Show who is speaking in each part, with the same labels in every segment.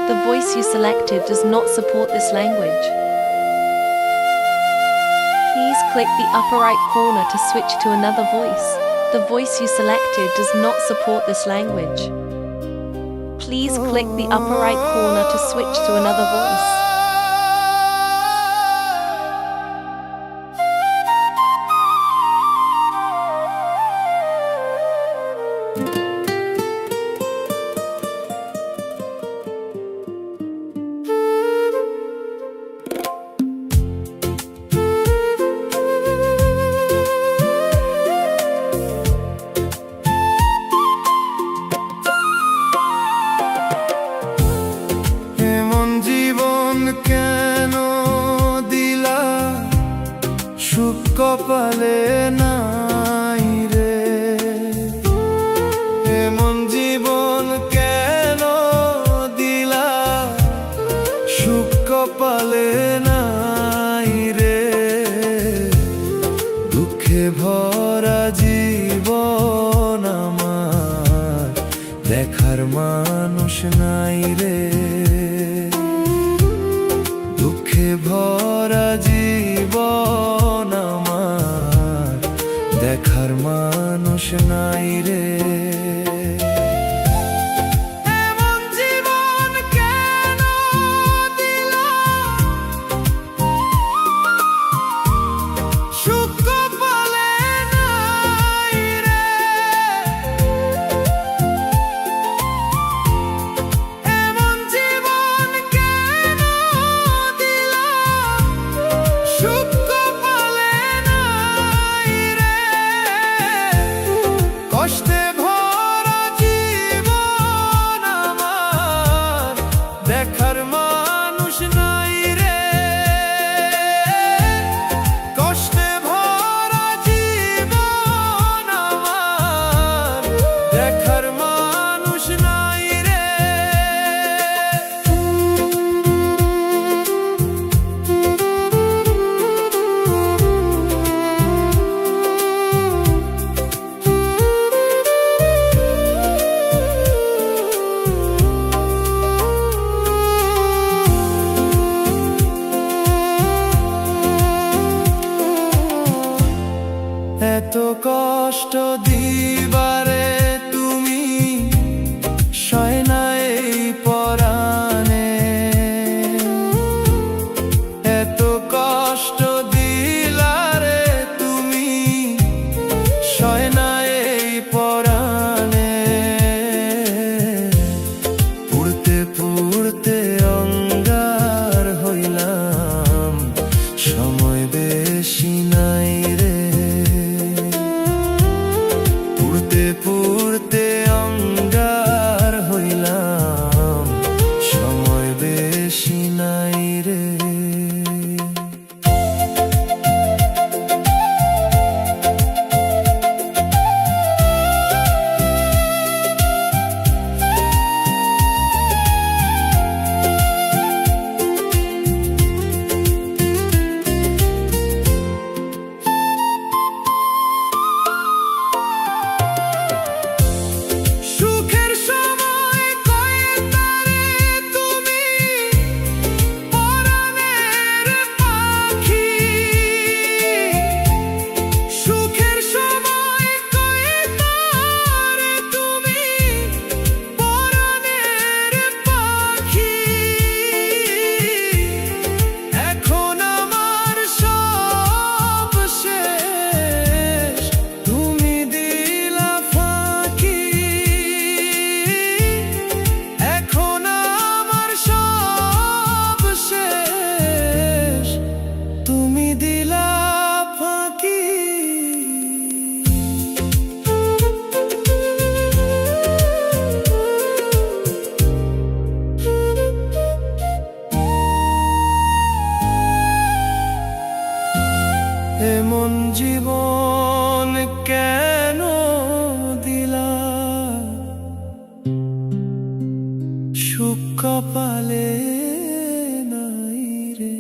Speaker 1: The voice you selected does not support this language. Please click the upper right corner to switch to another voice. The voice you selected does not support this language. Please click the upper right corner to switch to another voice.
Speaker 2: কেন দিলা সুখ কপালে নাই রে, এমন জীবন কেন দিলা সুখ কপালে নাই রে, দুঃখে ভরা জীবন আমার দেখার মানুষ নাই রে, ভরা জীবন আমার দেখার মানুষ নাই রে। কষ্টে ভরা জীবন আমার দেখার মানুষ নাই রে, কষ্টে ভরা জীবন আমার দেখার মানুষ নাই রে। এত কষ্ট দিবারে তুমি সয় না এই পরাণে, এত কষ্ট দিলারে তুমি সয় না এই পরাণে, পুড়তে পুড়তে অঙ্গার হইলাম সময় বেশি নাই রে, পুড়তে অঙ্গার হইলাম সময় বেশি নাই রে। এমন জীবন কেন দিলা সুখ কপালে নাই রে,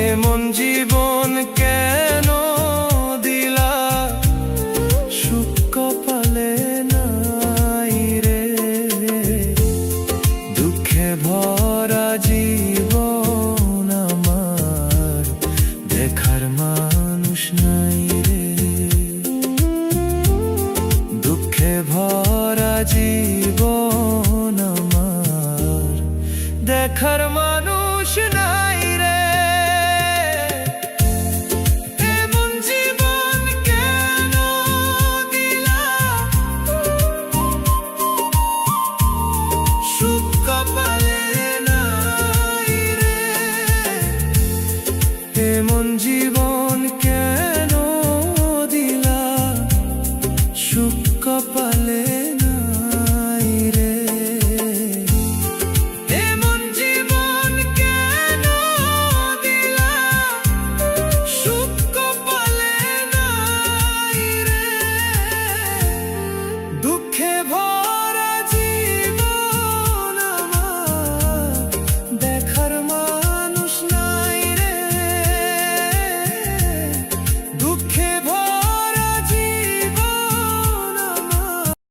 Speaker 2: এমন জীবন কেন দিলা সুখ কপালে নাই রে। জীবন আমার দেখার মানুষ না